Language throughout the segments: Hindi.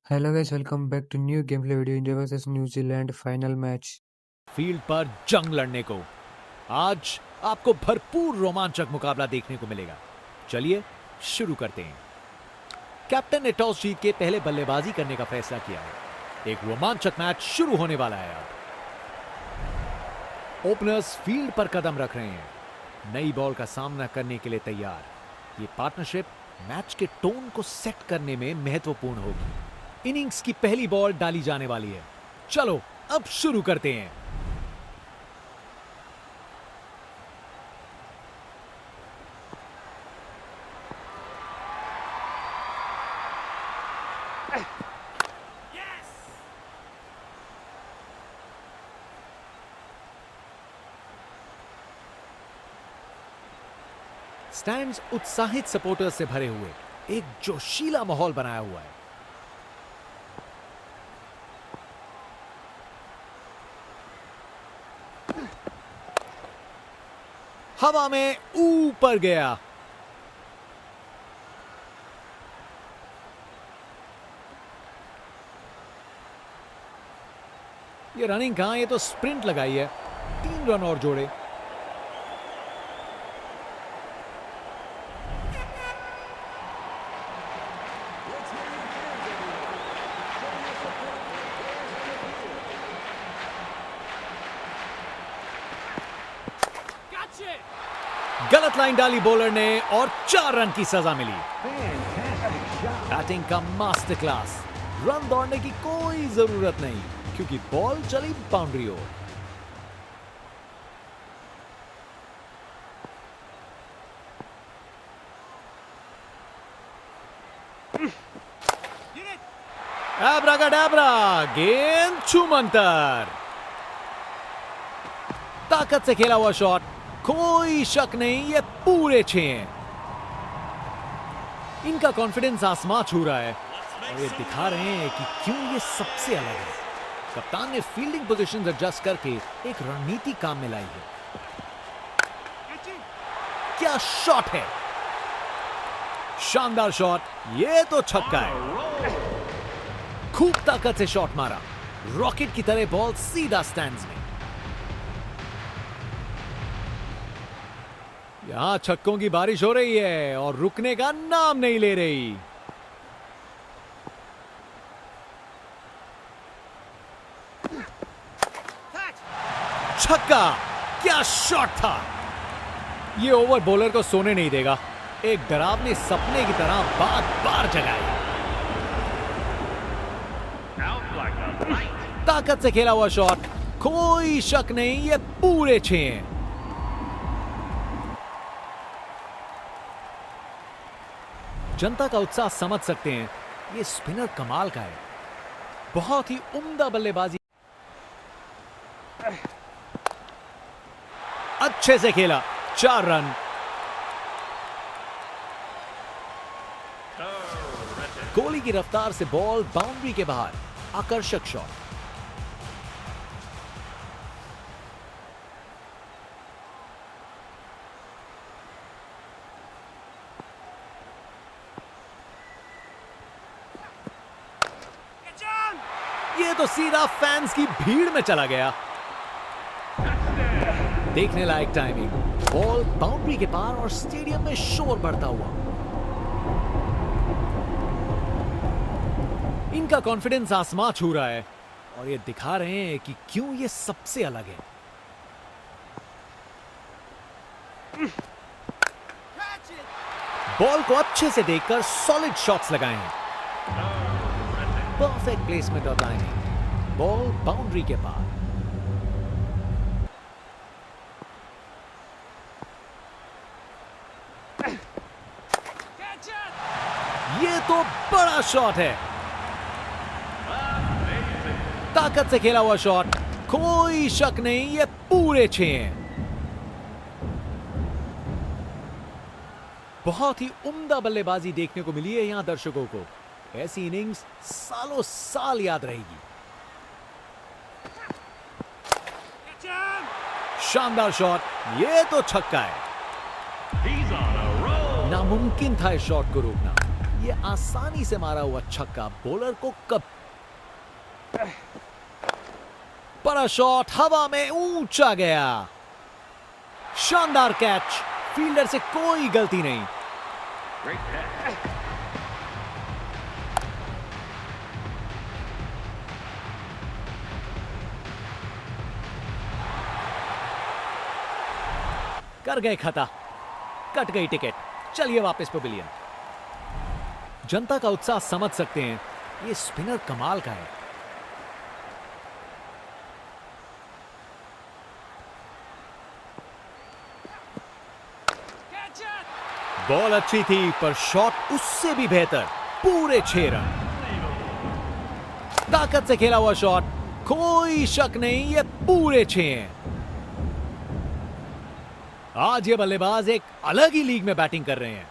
Hello guys, welcome back to new game play video. India versus New Zealand final match. Field पर जंग लड़ने को आज आपको भरपूर रोमांचक मुकाबला देखने को मिलेगा। चलिए शुरू करते हैं। कैप्टन ने टॉस जीत के पहले बल्लेबाजी करने का फैसला किया है। एक रोमांचक मैच शुरू होने वाला है। अब ओपनर्स फील्ड पर कदम रख रहे हैं, नई बॉल का सामना करने के लिए तैयार। ये पार्टनरशिप मैच के टोन को सेट करने में महत्वपूर्ण होगी। इनिंग्स की पहली बॉल डाली जाने वाली है। चलो अब शुरू करते हैं। स्टैंड्स उत्साहित सपोर्टर्स से भरे हुए एक जोशीला माहौल बनाया हुआ है। हवा में ऊपर गया। ये रनिंग कहां, ये तो स्प्रिंट लगाई है। 3 रन और जोड़े। गलत लाइन डाली बॉलर ने और 4 रन की सजा मिली। बैटिंग का मास्टर क्लास। रन दौड़ने की कोई जरूरत नहीं क्योंकि बॉल चली बाउंड्री ओर। एब्राकाडाब्रा, गेंद छूमंतर। ताकत से खेला हुआ शॉट, कोई शक नहीं ये पूरे 6 हैं। इनका कॉन्फिडेंस आसमां छू रहा है और ये दिखा रहे हैं कि क्यों ये सबसे अलग है। कप्तान ने फील्डिंग पोजीशंस एडजस्ट करके एक रणनीति काम में लाई है। क्या शॉट है, शानदार शॉट। ये तो छक्का है। खूब ताकत से शॉट मारा, रॉकेट की तरह बॉल सीधा स्टैंड्स में। यहां छक्कों की बारिश हो रही है और रुकने का नाम नहीं ले रही। छक्का, क्या शॉट था। ये ओवर बॉलर को सोने नहीं देगा। एक डरावने सपने की तरह बार बार जगाई। ताकत से खेला हुआ शॉट, कोई शक नहीं ये पूरे 6 हैं। जनता का उत्साह समझ सकते हैं। ये स्पिनर कमाल का है, बहुत ही उम्दा बल्लेबाजी। अच्छे से खेला, 4 रन। कोहली की रफ्तार से बॉल बाउंड्री के बाहर, आकर्षक शॉट। ये तो सीधा फैंस की भीड़ में चला गया। देखने लायक टाइमिंग। बॉल बाउंड्री के पार और स्टेडियम में शोर बढ़ता हुआ। इनका कॉन्फिडेंस आसमां छू रहा है और ये दिखा रहे हैं कि क्यों ये सबसे अलग है। बॉल को अच्छे से देखकर सॉलिड शॉट्स लगाए हैं। परफेक्ट प्लेसमेंट और टाइमिंग। बॉल बाउंड्री के पार। ये तो बड़ा शॉट है। ताकत से खेला हुआ शॉट, कोई शक नहीं ये पूरे 6 हैं। बहुत ही उम्दा बल्लेबाजी देखने को मिली है यहां दर्शकों को। ऐसी इनिंग्स सालों साल याद रहेगी। शानदार शॉट, ये तो छक्का है। नामुमकिन था इस शॉट को रोकना। ये आसानी से मारा हुआ छक्का बॉलर को कब बड़ा शॉट हवा में ऊंचा गया। शानदार कैच, फील्डर से कोई गलती नहीं। कर गए खता, कट गई टिकट, चलिए वापस पवेलियन। जनता का उत्साह समझ सकते हैं, ये स्पिनर कमाल का है। बॉल अच्छी थी पर शॉट उससे भी बेहतर, पूरे 6 रन। ताकत से खेला हुआ शॉट, कोई शक नहीं ये पूरे 6 हैं। आज ये बल्लेबाज एक अलग ही लीग में बैटिंग कर रहे हैं,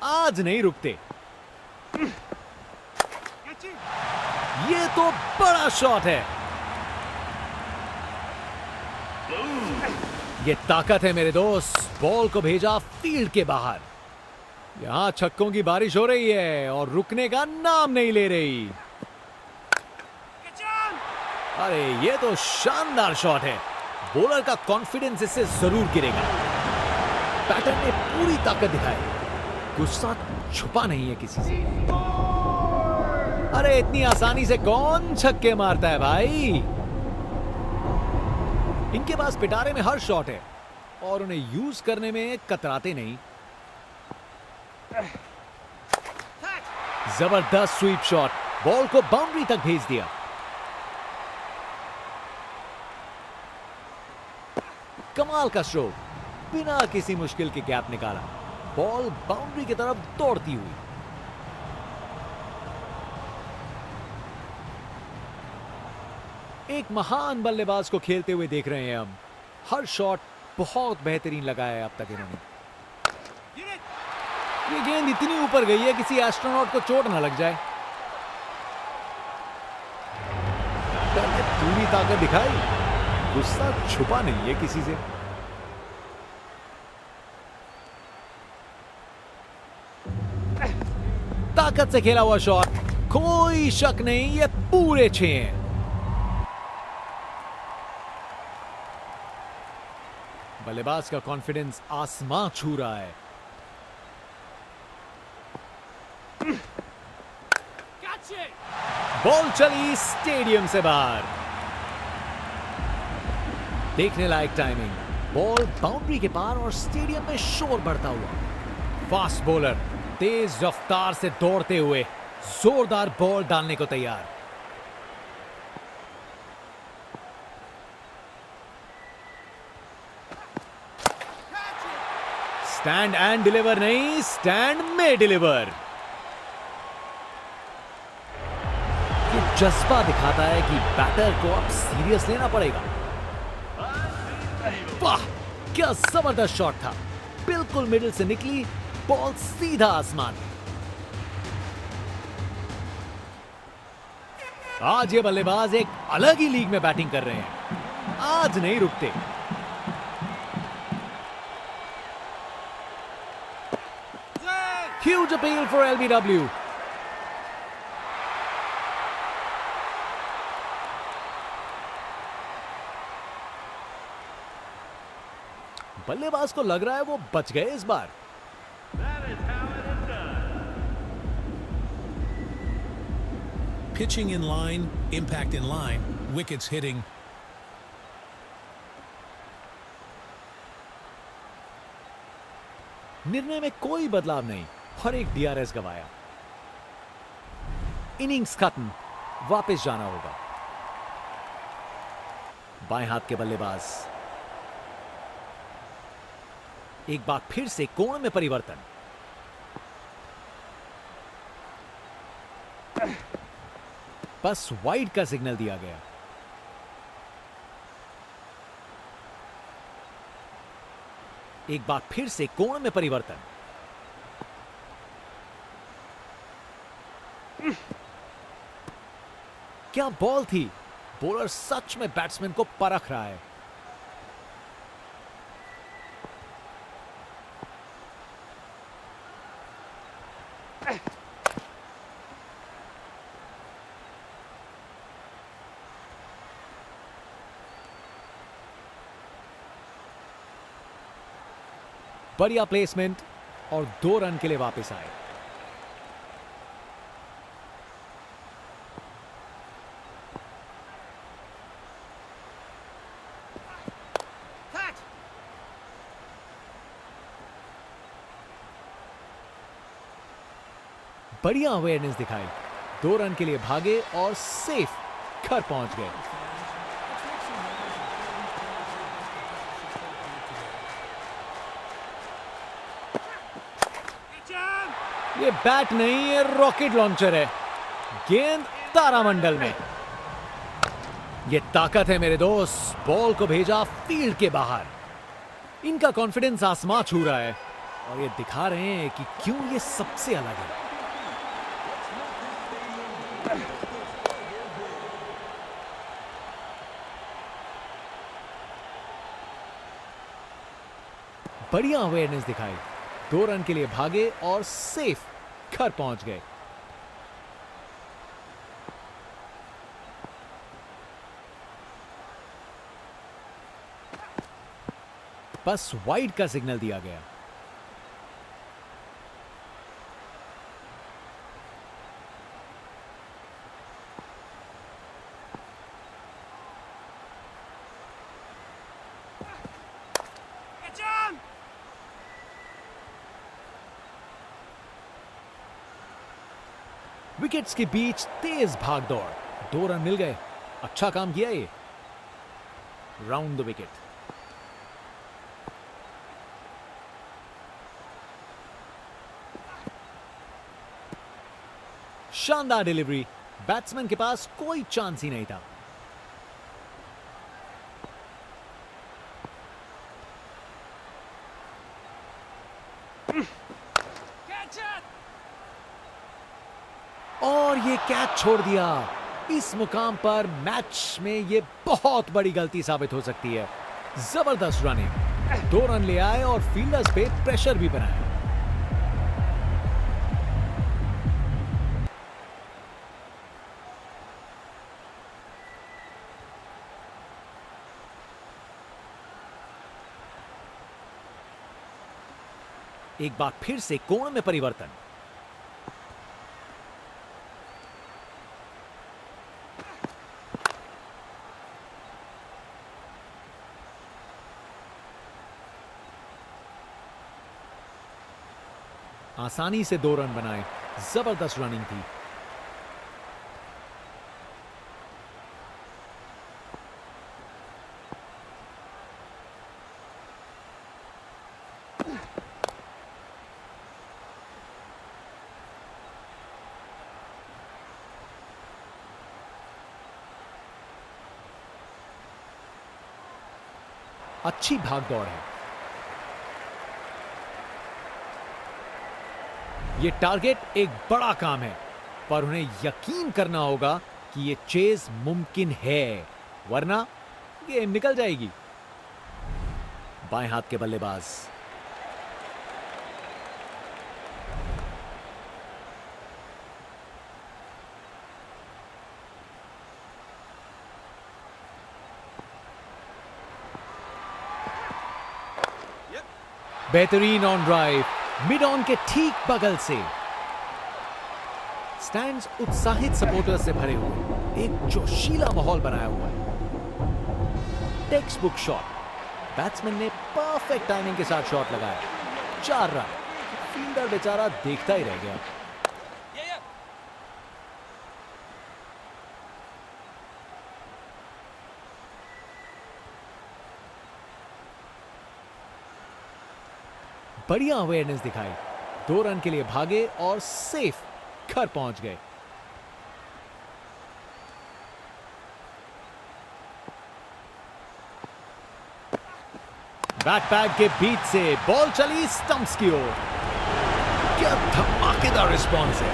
आज नहीं रुकते। ये तो बड़ा शॉट है, ये ताकत है मेरे दोस्त। बॉल को भेजा फील्ड के बाहर। यहां छक्कों की बारिश हो रही है और रुकने का नाम नहीं ले रही। अरे ये तो शानदार शॉट है, बॉलर का कॉन्फिडेंस इससे जरूर गिरेगा। बैटर ने पूरी ताकत दिखाई, गुस्सा छुपा नहीं है किसी से। अरे इतनी आसानी से कौन छक्के मारता है भाई। इनके पास पिटारे में हर शॉट है और उन्हें यूज करने में कतराते नहीं। जबरदस्त स्वीप शॉट, बॉल को बाउंड्री तक भेज दिया। कमाल का स्ट्रोक, बिना किसी मुश्किल के गैप निकाला, बॉल बाउंड्री की तरफ दौड़ती हुई। एक महान बल्लेबाज को खेलते हुए देख रहे हैं हम। हर शॉट बहुत बेहतरीन लगा है अब तक इन्होंने। ये गेंद इतनी ऊपर गई है किसी एस्ट्रोनॉट को चोट ना लग जाए। पूरी ताकत दिखाई, गुस्सा छुपा नहीं है किसी से। ताकत से खेला हुआ शॉट, कोई शक नहीं ये पूरे 6 हैं। बल्लेबाज का कॉन्फिडेंस आसमां छू रहा है। बॉल चली स्टेडियम से बाहर। देखने लायक टाइमिंग, बॉल बाउंड्री के पार और स्टेडियम में शोर बढ़ता हुआ। फास्ट बॉलर तेज रफ्तार से दौड़ते हुए जोरदार बॉल डालने को तैयार। स्टैंड एंड डिलीवर नहीं, स्टैंड में डिलीवर। ये जज्बा दिखाता है कि बैटर को अब सीरियस लेना पड़ेगा। वाह क्या जबरदस्त शॉट था, बिल्कुल मिडिल से निकली बॉल सीधा आसमान। आज ये बल्लेबाज एक अलग ही लीग में बैटिंग कर रहे हैं, आज नहीं रुकते। Huge appeal for LBW. बल्लेबाज को लग रहा है वो बच गए इस बार। Pitching in line, impact in line, wickets hitting. निर्णय में कोई बदलाव नहीं और एक DRS गवाया। इनिंग्स खत्म, वापस जाना होगा। बाएं हाथ के बल्लेबाज, एक बार फिर से कोण में परिवर्तन। बस वाइड का सिग्नल दिया गया। एक बार फिर से कोण में परिवर्तन। क्या बॉल थी, बॉलर सच में बैट्समैन को परख रहा है। बढ़िया प्लेसमेंट और 2 रन के लिए वापस आए। बढ़िया अवेयरनेस दिखाई, 2 रन के लिए भागे और सेफ घर पहुंच गए। ये बैट नहीं, ये रॉकेट लॉन्चर है। गेंद तारामंडल में। ये ताकत है मेरे दोस्त। बॉल को भेजा फील्ड के बाहर। इनका कॉन्फिडेंस आसमां छू रहा है और ये दिखा रहे हैं कि क्यों ये सबसे अलग है। बढ़िया अवेयरनेस दिखाई, 2 रन के लिए भागे और सेफ घर पहुंच गए। बस वाइड का सिग्नल दिया गया। विकेट्स के बीच तेज भाग दौड़, 2 रन मिल गए। अच्छा काम किया ये। Round the wicket. शानदार डिलीवरी। बैट्समैन के पास कोई चांस ही नहीं था। और ये कैच छोड़ दिया। इस मुकाम पर मैच में ये बहुत बड़ी गलती साबित हो सकती है। जबरदस्त रनिंग, 2 रन ले आए और फील्डर्स पे प्रेशर भी बनाया। एक बार फिर से कोण में परिवर्तन। आसानी से 2 रन बनाए। जबरदस्त रनिंग थी। अच्छी भागदौड़ है। ये टारगेट एक बड़ा काम है, पर उन्हें यकीन करना होगा कि ये चेज मुमकिन है, वरना गेम निकल जाएगी। बाएं हाथ के बल्लेबाज। बेहतरीन ऑन ड्राइव, मिड ऑन के ठीक बगल से। स्टैंड्स उत्साहित सपोर्टर्स से भरे हुए, एक जोशीला माहौल बनाया हुआ है। Text book shot. बैट्समैन ने परफेक्ट टाइमिंग के साथ शॉट लगाया। 4 रन। फील्डर बेचारा देखता ही रह गया। बढ़िया अवेयरनेस दिखाई, 2 रन के लिए भागे और सेफ घर पहुंच गए। बैट पैक के बीच से बॉल चली स्टंप्स की ओर। क्या धमाकेदार रिस्पॉन्स है।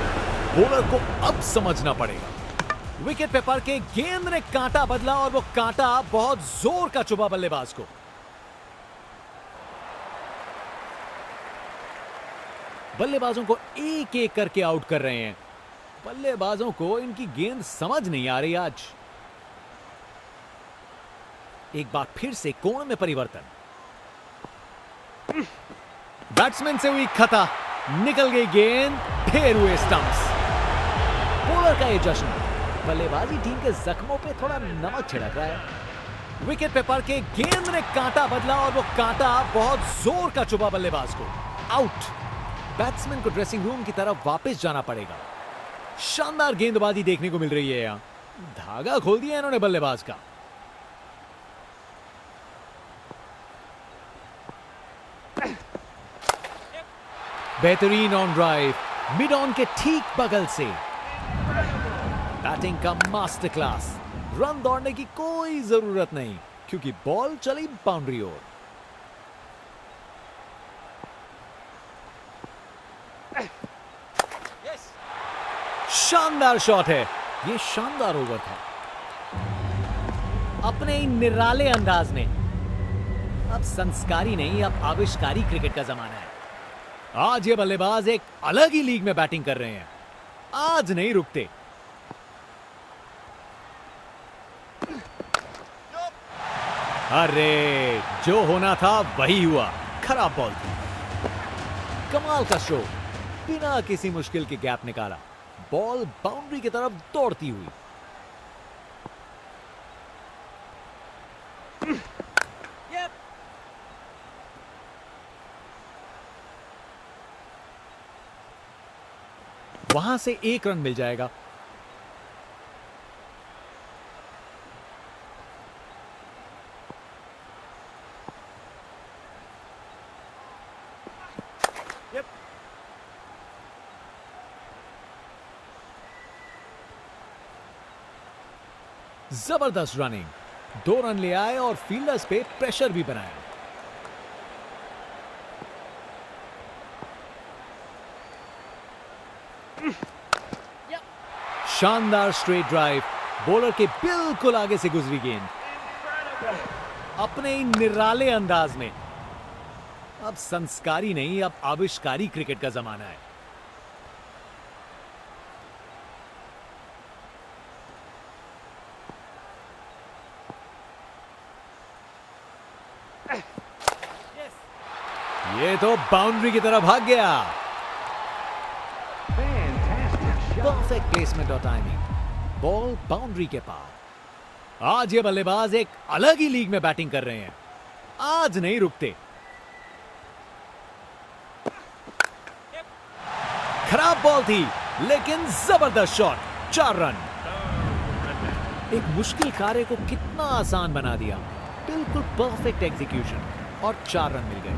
बॉलर को अब समझना पड़ेगा। विकेट पे पड़ के गेंद ने कांटा बदला और वो कांटा बहुत जोर का चुभा बल्लेबाज को। बल्लेबाजों को एक एक करके आउट कर रहे हैं। बल्लेबाजों को इनकी गेंद समझ नहीं आ रही आज। एक बार फिर से कोण में परिवर्तन। बैट्समैन से हुई खता, निकल गई गेंद, फिर हुए स्टंप्स। बॉलर का ये जश्न, बल्लेबाजी टीम के जख्मों पे थोड़ा नमक छिड़क रहा है। विकेट पे पड़ के गेंद ने कांटा बदला और वो कांटा बहुत जोर का चुभा बल्लेबाज को। आउट। बैट्समैन को ड्रेसिंग रूम की तरफ वापस जाना पड़ेगा। शानदार गेंदबाजी देखने को मिल रही है यहां। धागा खोल दिया इन्होंने बल्लेबाज का। बेहतरीन ऑन ड्राइव, मिड ऑन के ठीक बगल से। बैटिंग का मास्टर क्लास। रन दौड़ने की कोई जरूरत नहीं क्योंकि बॉल चली बाउंड्री ओर। शानदार शॉट है। ये शानदार ओवर था। अपने ही निराले अंदाज में। अब संस्कारी नहीं, अब आविष्कारी क्रिकेट का जमाना है। आज ये बल्लेबाज एक अलग ही लीग में बैटिंग कर रहे हैं। आज नहीं रुकते। अरे, जो होना था वही हुआ। खराब बॉल थी। कमाल का स्ट्रोक, बिना किसी मुश्किल के गैप निकाला। बॉल बाउंड्री की तरफ दौड़ती हुई। वहां से एक रन मिल जाएगा। जबरदस्त रनिंग, 2 रन ले आए और फील्डर्स पे प्रेशर भी बनाया। शानदार स्ट्रेट ड्राइव, बॉलर के बिल्कुल आगे से गुजरी गेंद। अपने ही निराले अंदाज में। अब संस्कारी नहीं, अब आविष्कारी क्रिकेट का जमाना है। ये तो बाउंड्री की तरफ भाग गया। परफेक्ट प्लेसमेंट और टाइमिंग। बॉल बाउंड्री के पार। आज ये बल्लेबाज एक अलग ही लीग में बैटिंग कर रहे हैं। आज नहीं रुकते। खराब बॉल थी लेकिन जबरदस्त शॉट। 4 रन। एक मुश्किल कार्य को कितना आसान बना दिया। बिल्कुल परफेक्ट एग्जीक्यूशन और 4 रन मिल गए।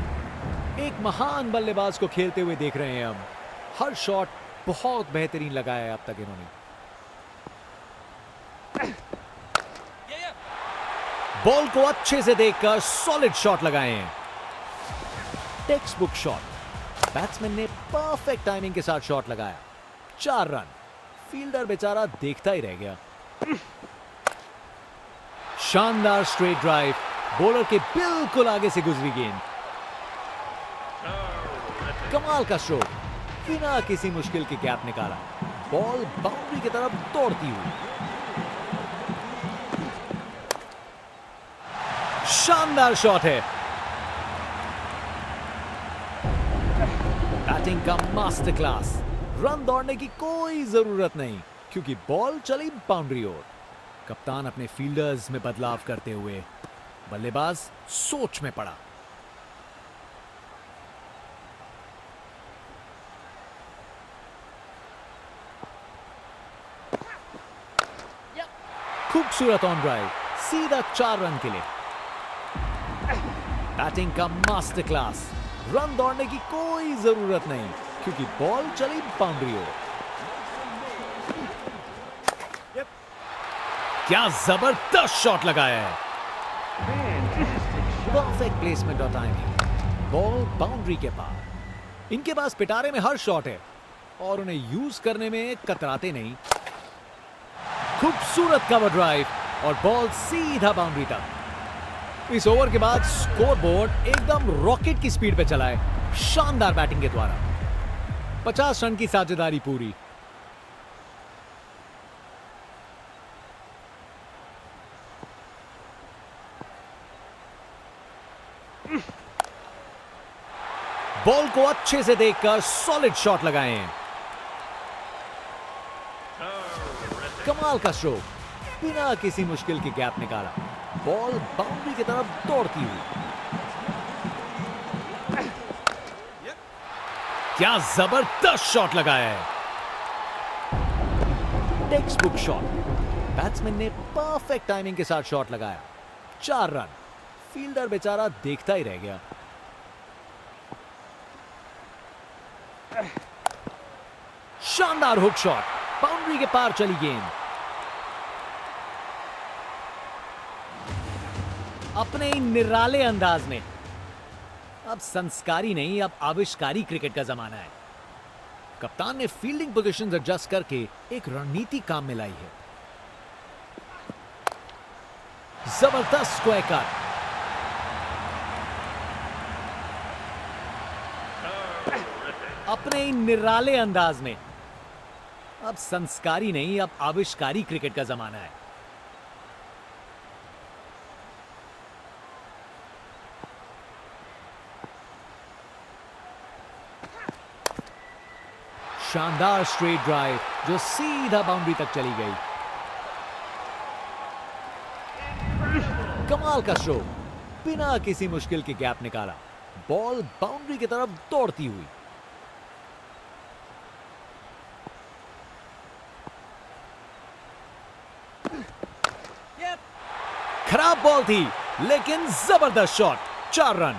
एक महान बल्लेबाज को खेलते हुए देख रहे हैं हम। हर शॉट बहुत बेहतरीन लगाया है अब तक इन्होंने। बॉल को अच्छे से देखकर सॉलिड शॉट लगाए हैं। Text book shot. बैट्समैन ने परफेक्ट टाइमिंग के साथ शॉट लगाया। 4 रन। फील्डर बेचारा देखता ही रह गया। शानदार स्ट्रेट ड्राइव, बॉलर के बिल्कुल आगे से गुजरी गेंद। कमाल का स्ट्रोक, बिना किसी मुश्किल के गैप निकाला। बॉल बाउंड्री की तरफ दौड़ती हुई। शानदार शॉट है। बैटिंग का मास्टर क्लास। रन दौड़ने की कोई जरूरत नहीं क्योंकि बॉल चली बाउंड्री ओर। कप्तान अपने फील्डर्स में बदलाव करते हुए बल्लेबाज सोच में पड़ा। खूबसूरत ऑन ड्राइव, सीधा 4 रन के लिए। बैटिंग का मास्टर क्लास। रन दौड़ने की कोई जरूरत नहीं क्योंकि बॉल चली बाउंड्री ओर। क्या जबरदस्त शॉट लगाया है। परफेक्ट प्लेसमेंट और टाइमिंग। बॉल बाउंड्री के पार। इनके पास पिटारे में हर शॉट है और उन्हें यूज करने में कतराते नहीं। खूबसूरत कवर ड्राइव और बॉल सीधा बाउंड्री तक। इस ओवर के बाद स्कोरबोर्ड एकदम रॉकेट की स्पीड पे चला है। शानदार बैटिंग के द्वारा 50 रन की साझेदारी पूरी। बॉल को अच्छे से देखकर सॉलिड शॉट लगाए हैं। कमाल का स्ट्रोक, बिना किसी मुश्किल के गैप निकाला, बॉल बाउंड्री की तरफ दौड़ती हुई। क्या जबरदस्त शॉट लगाया है, टेक्स्ट बुक शॉट। बैट्समैन ने परफेक्ट टाइमिंग के साथ शॉट लगाया, 4 रन। फील्डर बेचारा देखता ही रह गया। शानदार हुक शॉट, बाउंड्री के पार चली गेंद। अपने ही निराले अंदाज में, अब संस्कारी नहीं, अब आविष्कारी क्रिकेट का जमाना है। कप्तान ने फील्डिंग पोजीशंस एडजस्ट करके एक रणनीति काम में लाई है। जबरदस्त स्क्वायर कट, अपने ही निराले अंदाज में, अब संस्कारी नहीं, अब आविष्कारी क्रिकेट का जमाना है। शानदार स्ट्रेट ड्राइव जो सीधा बाउंड्री तक चली गई। कमाल का स्ट्रोक, बिना किसी मुश्किल के गैप निकाला, बॉल बाउंड्री की तरफ दौड़ती हुई। खराब बॉल थी लेकिन जबरदस्त शॉट, 4 रन।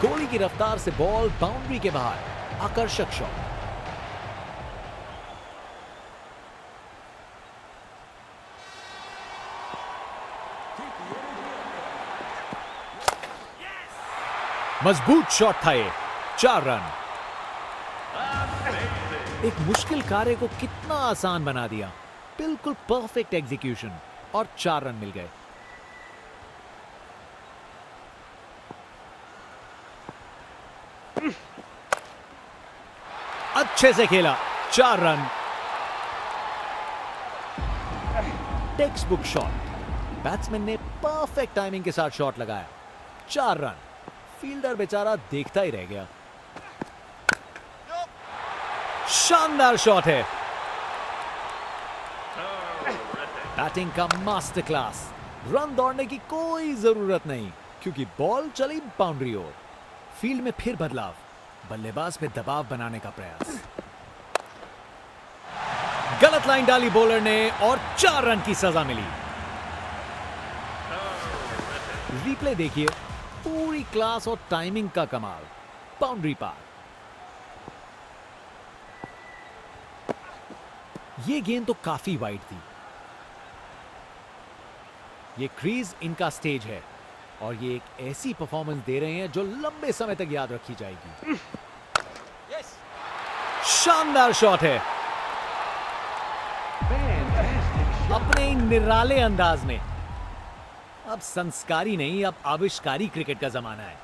गोली की रफ्तार से बॉल बाउंड्री के बाहर, आकर्षक शॉट। मजबूत शॉट था ये, 4 रन। एक मुश्किल कार्य को कितना आसान बना दिया, बिल्कुल परफेक्ट एग्जीक्यूशन और 4 रन मिल गए। अच्छे से खेला, 4 run. Text book shot, batsman ने परफेक्ट टाइमिंग के साथ शॉट लगाया, 4 रन। फील्डर बेचारा देखता ही रह गया। शानदार शॉट है, बैटिंग का मास्टर क्लास। रन दौड़ने की कोई जरूरत नहीं क्योंकि बॉल चली बाउंड्री ओर। फील्ड में फिर बदलाव, बल्लेबाज पे दबाव बनाने का प्रयास। गलत लाइन डाली बॉलर ने और 4 रन की सजा मिली। रिप्ले देखिए, पूरी क्लास और टाइमिंग का कमाल, बाउंड्री पार। ये गेंद तो काफी वाइड थी। ये क्रीज इनका स्टेज है और ये एक ऐसी परफॉर्मेंस दे रहे हैं जो लंबे समय तक याद रखी जाएगी। शानदार शॉट है, अपने ही निराले अंदाज में। अब संस्कारी नहीं, अब आविष्कारी क्रिकेट का जमाना है।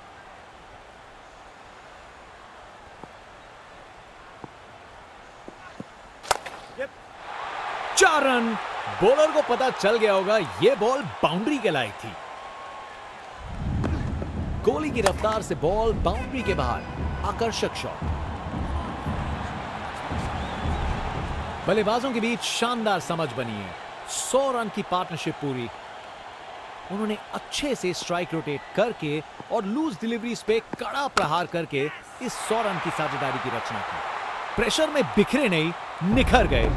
चार रन। बॉलर को पता चल गया होगा यह बॉल बाउंड्री के लायक थी। गोली की रफ्तार से बॉल बाउंड्री के बाहर, आकर्षक शॉट। बल्लेबाजों के बीच शानदार समझ बनी है। 100 रन की पार्टनरशिप पूरी। उन्होंने अच्छे से स्ट्राइक रोटेट करके और लूज डिलीवरीज पे कड़ा प्रहार करके इस 100 रन की साझेदारी की रचना की। प्रेशर में बिखरे नहीं, निखर गए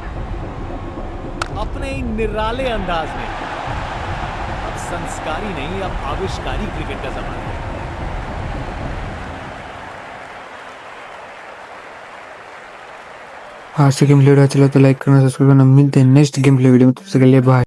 अपने ही निराले अंदाज में। अब संस्कारी नहीं, अब आविष्कारी क्रिकेट का जमाना है। आज से गेम प्ले वीडियो अच्छा लगा तो लाइक करना, सब्सक्राइब करना। मिलते हैं नेक्स्ट गेम प्ले वीडियो में, तब तक के लिए बाय।